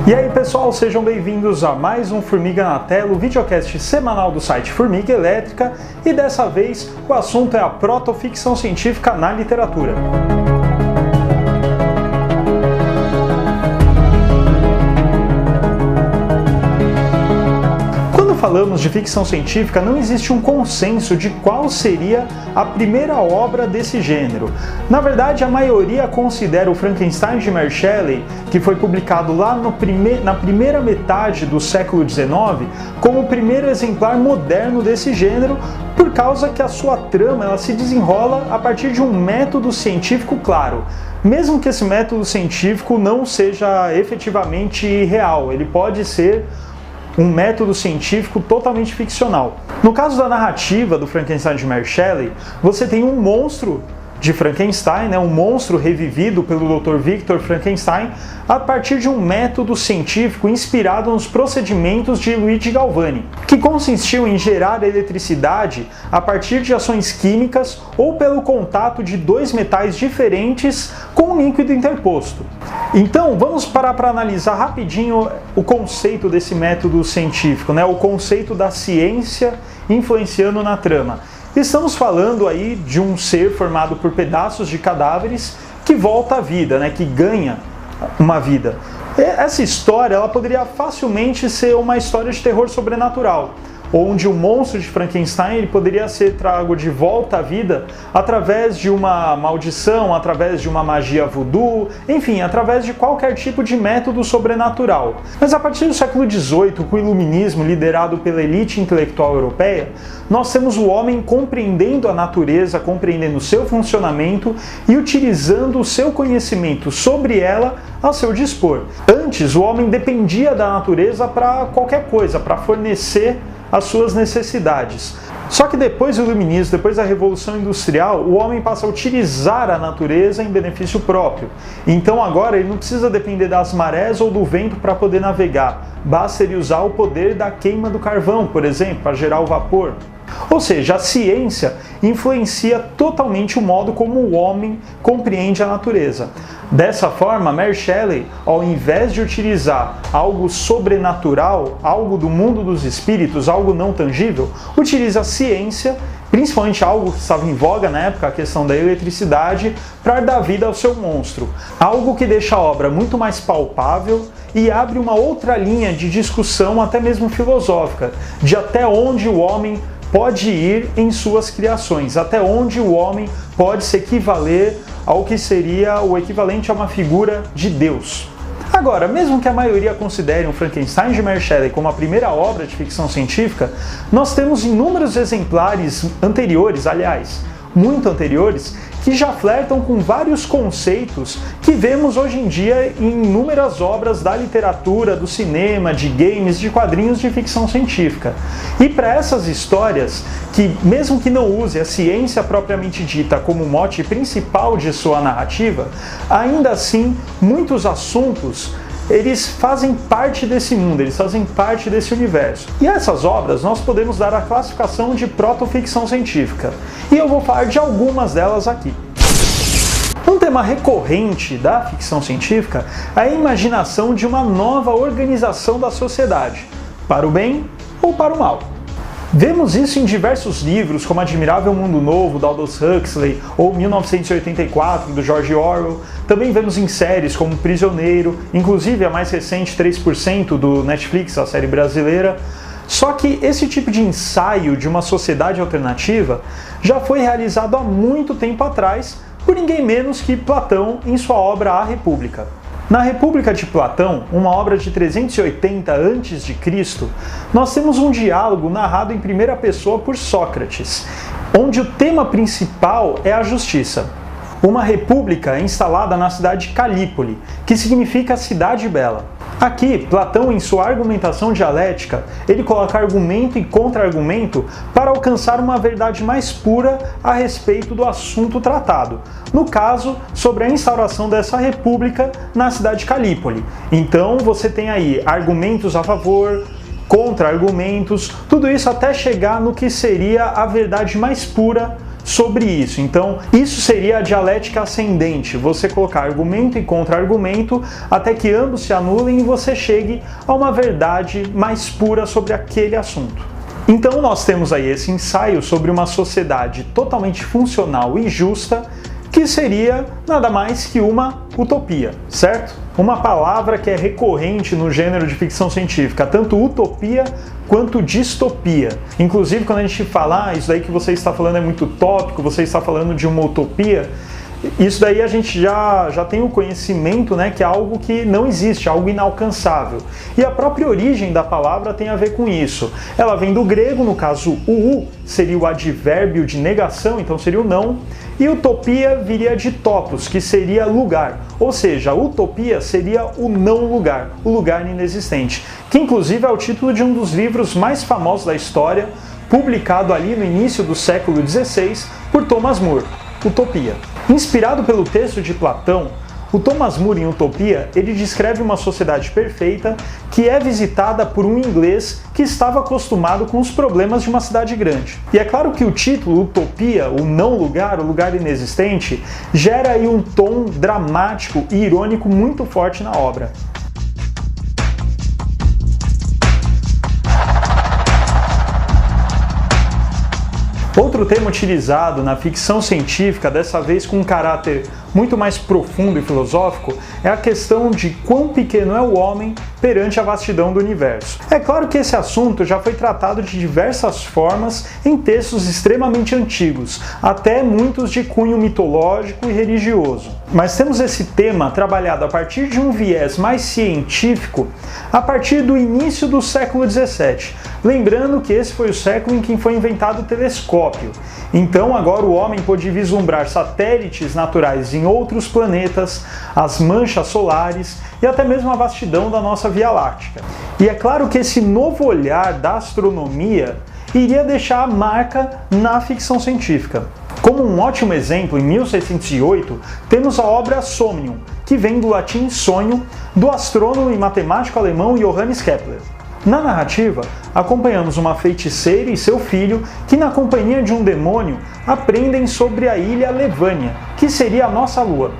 E aí pessoal, sejam bem-vindos a mais um Formiga na Tela, o videocast semanal do site Formiga Elétrica, e dessa vez o assunto é a protoficção científica na literatura. Falamos de ficção científica, não existe um consenso de qual seria a primeira obra desse gênero. Na verdade, a maioria considera o Frankenstein de Mary Shelley, que foi publicado lá na primeira metade do século XIX, como o primeiro exemplar moderno desse gênero, por causa que a sua trama ela se desenrola a partir de um método científico claro. Mesmo que esse método científico não seja efetivamente real, ele pode ser um método científico totalmente ficcional. No caso da narrativa do Frankenstein de Mary Shelley, você tem um monstro de Frankenstein, um monstro revivido pelo Dr. Victor Frankenstein, a partir de um método científico inspirado nos procedimentos de Luigi Galvani, que consistiu em gerar eletricidade a partir de ações químicas ou pelo contato de dois metais diferentes com um líquido interposto. Então, vamos parar para analisar rapidinho o conceito desse método científico, o conceito da ciência influenciando na trama. Estamos falando aí de um ser formado por pedaços de cadáveres que volta à vida, que ganha uma vida. Essa história ela poderia facilmente ser uma história de terror sobrenatural, onde o monstro de Frankenstein ele poderia ser trago de volta à vida através de uma maldição, através de uma magia voodoo, enfim, através de qualquer tipo de método sobrenatural. Mas a partir do século XVIII, com o iluminismo liderado pela elite intelectual europeia, nós temos o homem compreendendo a natureza, compreendendo o seu funcionamento e utilizando o seu conhecimento sobre ela a seu dispor. Antes, o homem dependia da natureza para qualquer coisa, para fornecer as suas necessidades. Só que depois do iluminismo, depois da Revolução Industrial, o homem passa a utilizar a natureza em benefício próprio. Então agora ele não precisa depender das marés ou do vento para poder navegar. Basta ele usar o poder da queima do carvão, por exemplo, para gerar o vapor. Ou seja, a ciência influencia totalmente o modo como o homem compreende a natureza. Dessa forma, Mary Shelley, ao invés de utilizar algo sobrenatural, algo do mundo dos espíritos, algo não tangível, utiliza a ciência, principalmente algo que estava em voga na época, a questão da eletricidade, para dar vida ao seu monstro. Algo que deixa a obra muito mais palpável e abre uma outra linha de discussão, até mesmo filosófica, de até onde o homem pode ir em suas criações, até onde o homem pode se equivaler ao que seria o equivalente a uma figura de Deus. Agora, mesmo que a maioria considere o Frankenstein de Mary Shelley como a primeira obra de ficção científica, nós temos inúmeros exemplares anteriores, aliás, muito anteriores, que já flertam com vários conceitos que vemos hoje em dia em inúmeras obras da literatura, do cinema, de games, de quadrinhos de ficção científica. E para essas histórias, que mesmo que não use a ciência propriamente dita como mote principal de sua narrativa, ainda assim, muitos assuntos eles fazem parte desse mundo, eles fazem parte desse universo. E essas obras nós podemos dar a classificação de protoficção científica. E eu vou falar de algumas delas aqui. Um tema recorrente da ficção científica é a imaginação de uma nova organização da sociedade, para o bem ou para o mal. Vemos isso em diversos livros, como Admirável Mundo Novo, da Aldous Huxley, ou 1984, do George Orwell. Também vemos em séries como Prisioneiro, inclusive a mais recente 3% do Netflix, a série brasileira. Só que esse tipo de ensaio de uma sociedade alternativa já foi realizado há muito tempo atrás por ninguém menos que Platão em sua obra A República. Na República de Platão, uma obra de 380 a.C., nós temos um diálogo narrado em primeira pessoa por Sócrates, onde o tema principal é a justiça. Uma república instalada na cidade de Calípoli, que significa cidade bela. Aqui, Platão, em sua argumentação dialética, ele coloca argumento e contra-argumento para alcançar uma verdade mais pura a respeito do assunto tratado. No caso, sobre a instauração dessa república na cidade de Calípoli. Então, você tem aí argumentos a favor, contra-argumentos, tudo isso até chegar no que seria a verdade mais pura sobre isso. Então, isso seria a dialética ascendente, você colocar argumento e contra-argumento até que ambos se anulem e você chegue a uma verdade mais pura sobre aquele assunto. Então, nós temos aí esse ensaio sobre uma sociedade totalmente funcional e justa, que seria nada mais que uma utopia, certo? Uma palavra que é recorrente no gênero de ficção científica, tanto utopia quanto distopia. Inclusive, quando a gente fala, isso daí que você está falando é muito utópico, você está falando de uma utopia, isso daí a gente já tem o conhecimento, né, que é algo que não existe, algo inalcançável. E a própria origem da palavra tem a ver com isso. Ela vem do grego, no caso o seria o advérbio de negação, então seria o não, e utopia viria de topos, que seria lugar. Ou seja, utopia seria o não lugar, o lugar inexistente, que inclusive é o título de um dos livros mais famosos da história, publicado ali no início do século XVI por Thomas More, Utopia. Inspirado pelo texto de Platão, o Thomas More em Utopia, ele descreve uma sociedade perfeita que é visitada por um inglês que estava acostumado com os problemas de uma cidade grande. E é claro que o título Utopia, o não lugar, o lugar inexistente, gera aí um tom dramático e irônico muito forte na obra. Outro tema utilizado na ficção científica, dessa vez com um caráter muito mais profundo e filosófico, é a questão de quão pequeno é o homem perante a vastidão do universo. É claro que esse assunto já foi tratado de diversas formas em textos extremamente antigos, até muitos de cunho mitológico e religioso. Mas temos esse tema trabalhado a partir de um viés mais científico a partir do início do século XVII. Lembrando que esse foi o século em que foi inventado o telescópio. Então agora o homem pôde vislumbrar satélites naturais em outros planetas, as manchas solares e até mesmo a vastidão da nossa Via Láctea. E é claro que esse novo olhar da astronomia iria deixar a marca na ficção científica. Como um ótimo exemplo, em 1608, temos a obra Somnium, que vem do latim sonho, do astrônomo e matemático alemão Johannes Kepler. Na narrativa, acompanhamos uma feiticeira e seu filho que, na companhia de um demônio, aprendem sobre a ilha Levânia, que seria a nossa Lua.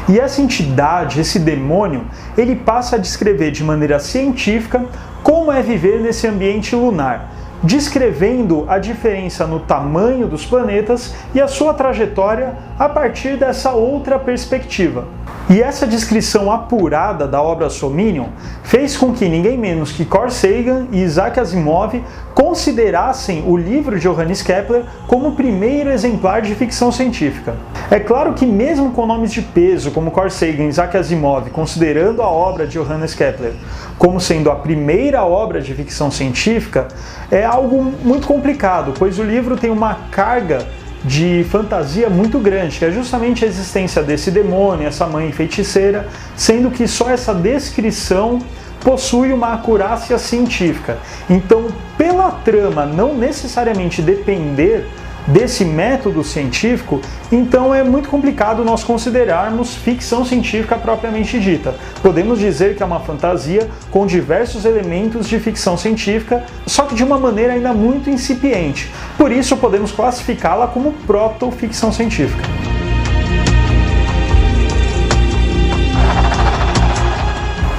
E essa entidade, esse demônio, ele passa a descrever de maneira científica como é viver nesse ambiente lunar, descrevendo a diferença no tamanho dos planetas e a sua trajetória a partir dessa outra perspectiva. E essa descrição apurada da obra Somnium fez com que ninguém menos que Carl Sagan e Isaac Asimov considerassem o livro de Johannes Kepler como o primeiro exemplar de ficção científica. É claro que mesmo com nomes de peso como Carl Sagan e Isaac Asimov considerando a obra de Johannes Kepler como sendo a primeira obra de ficção científica, é algo muito complicado, pois o livro tem uma carga de fantasia muito grande, que é justamente a existência desse demônio, essa mãe feiticeira, sendo que só essa descrição possui uma acurácia científica. Então, pela trama não necessariamente depender desse método científico, então é muito complicado nós considerarmos ficção científica propriamente dita. Podemos dizer que é uma fantasia com diversos elementos de ficção científica, só que de uma maneira ainda muito incipiente. Por isso podemos classificá-la como proto-ficção científica.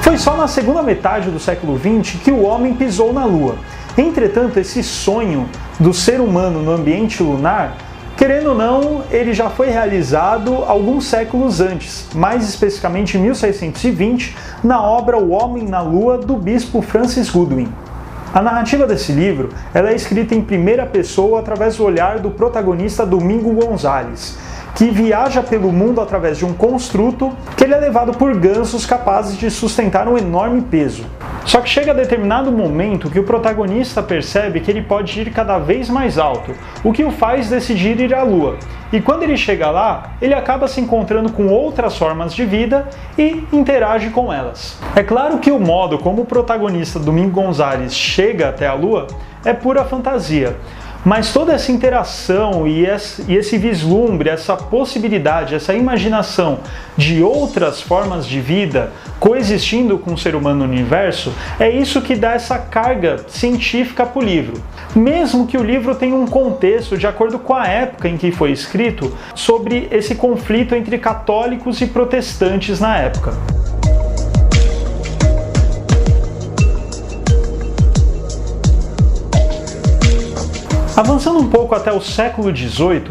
Foi só na segunda metade do século XX que o homem pisou na Lua. Entretanto, esse sonho do ser humano no ambiente lunar, querendo ou não, ele já foi realizado alguns séculos antes, mais especificamente em 1620, na obra O Homem na Lua, do bispo Francis Goodwin. A narrativa desse livro ela é escrita em primeira pessoa através do olhar do protagonista Domingo Gonzalez, que viaja pelo mundo através de um construto que ele é levado por gansos capazes de sustentar um enorme peso. Só que chega a determinado momento que o protagonista percebe que ele pode ir cada vez mais alto, o que o faz decidir ir à Lua. E quando ele chega lá, ele acaba se encontrando com outras formas de vida e interage com elas. É claro que o modo como o protagonista Domingo Gonzalez chega até a Lua é pura fantasia, Mas toda essa interação e esse vislumbre, essa possibilidade, essa imaginação de outras formas de vida coexistindo com o ser humano no universo, é isso que dá essa carga científica para o livro. Mesmo que o livro tenha um contexto, de acordo com a época em que foi escrito, sobre esse conflito entre católicos e protestantes na época. Avançando um pouco até o século XVIII,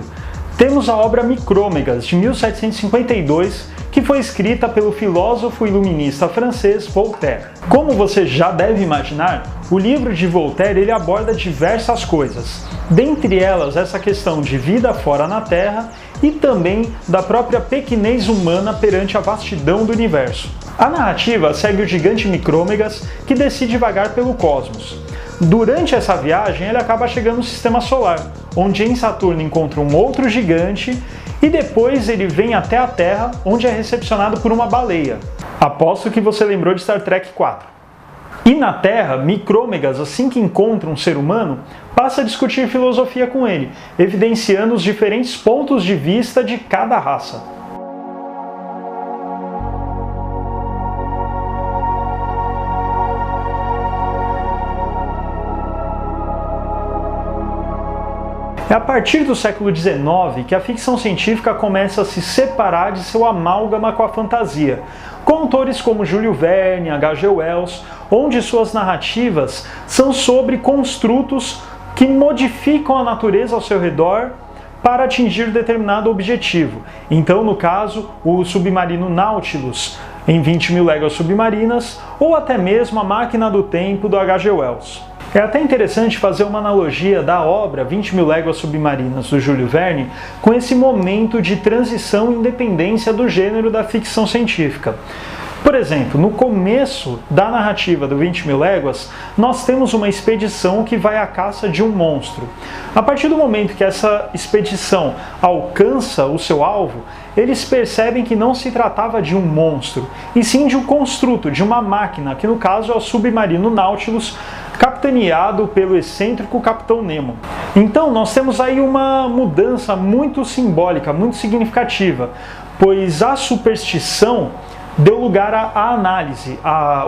temos a obra Micrômegas, de 1752, que foi escrita pelo filósofo iluminista francês Voltaire. Como você já deve imaginar, o livro de Voltaire ele aborda diversas coisas, dentre elas essa questão de vida fora na Terra e também da própria pequenez humana perante a vastidão do universo. A narrativa segue o gigante Micrômegas, que decide vagar pelo cosmos. Durante essa viagem, ele acaba chegando no Sistema Solar, onde em Saturno encontra um outro gigante e depois ele vem até a Terra, onde é recepcionado por uma baleia. Aposto que você lembrou de Star Trek 4. E na Terra, Micrômegas, assim que encontra um ser humano, passa a discutir filosofia com ele, evidenciando os diferentes pontos de vista de cada raça. É a partir do século XIX que a ficção científica começa a se separar de seu amálgama com a fantasia, com autores como Júlio Verne, H.G. Wells, onde suas narrativas são sobre construtos que modificam a natureza ao seu redor para atingir determinado objetivo. Então, no caso, o submarino Nautilus, em 20.000 Léguas Submarinas, ou até mesmo a Máquina do Tempo, do H.G. Wells. É até interessante fazer uma analogia da obra 20.000 Léguas Submarinas, do Júlio Verne, com esse momento de transição e independência do gênero da ficção científica. Por exemplo, no começo da narrativa do 20.000 Léguas, nós temos uma expedição que vai à caça de um monstro. A partir do momento que essa expedição alcança o seu alvo, eles percebem que não se tratava de um monstro, e sim de um construto, de uma máquina, que no caso é o submarino Nautilus, capitaneado pelo excêntrico Capitão Nemo. Então nós temos aí uma mudança muito simbólica, muito significativa, pois a superstição deu lugar à análise,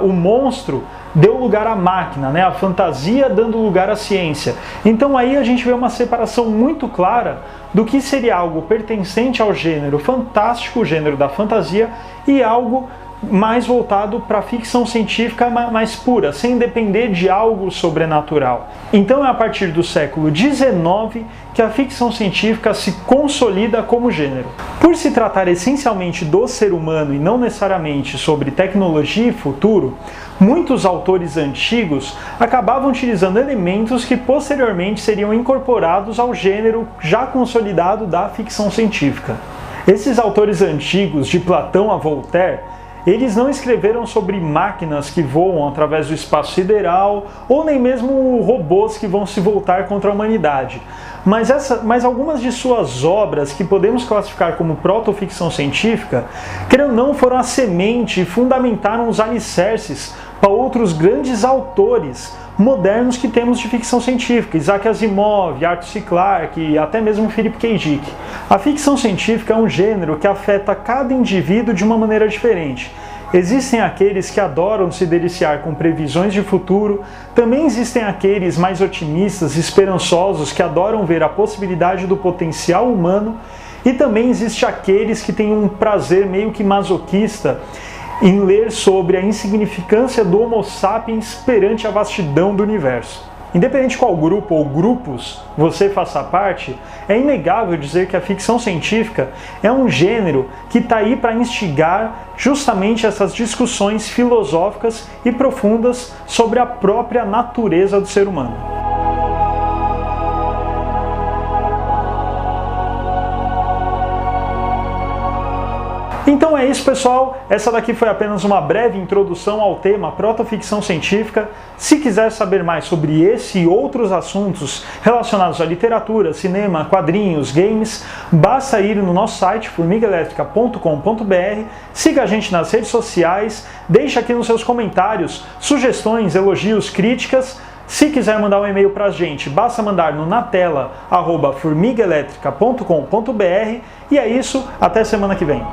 o monstro deu lugar à máquina, né? A fantasia dando lugar à ciência. Então aí a gente vê uma separação muito clara do que seria algo pertencente ao gênero fantástico, o gênero da fantasia, e algo mais voltado para a ficção científica mais pura, sem depender de algo sobrenatural. Então é a partir do século XIX que a ficção científica se consolida como gênero. Por se tratar essencialmente do ser humano e não necessariamente sobre tecnologia e futuro, muitos autores antigos acabavam utilizando elementos que posteriormente seriam incorporados ao gênero já consolidado da ficção científica. Esses autores antigos, de Platão a Voltaire, eles não escreveram sobre máquinas que voam através do espaço sideral ou nem mesmo robôs que vão se voltar contra a humanidade. Mas algumas de suas obras, que podemos classificar como proto-ficção científica, creio não, foram a semente e fundamentaram os alicerces para outros grandes autores modernos que temos de ficção científica, Isaac Asimov, Arthur C. Clarke e até mesmo Philip K. Dick. A ficção científica é um gênero que afeta cada indivíduo de uma maneira diferente. Existem aqueles que adoram se deliciar com previsões de futuro, também existem aqueles mais otimistas, esperançosos, que adoram ver a possibilidade do potencial humano, e também existe aqueles que têm um prazer meio que masoquista em ler sobre a insignificância do Homo sapiens perante a vastidão do universo. Independente de qual grupo ou grupos você faça parte, é inegável dizer que a ficção científica é um gênero que está aí para instigar justamente essas discussões filosóficas e profundas sobre a própria natureza do ser humano. Então é isso, pessoal. Essa daqui foi apenas uma breve introdução ao tema protoficção científica. Se quiser saber mais sobre esse e outros assuntos relacionados à literatura, cinema, quadrinhos, games, basta ir no nosso site formigaelétrica.com.br, siga a gente nas redes sociais, deixe aqui nos seus comentários sugestões, elogios, críticas. Se quiser mandar um e-mail para a gente, basta mandar no natela@formigaelétrica.com.br. E é isso, até semana que vem.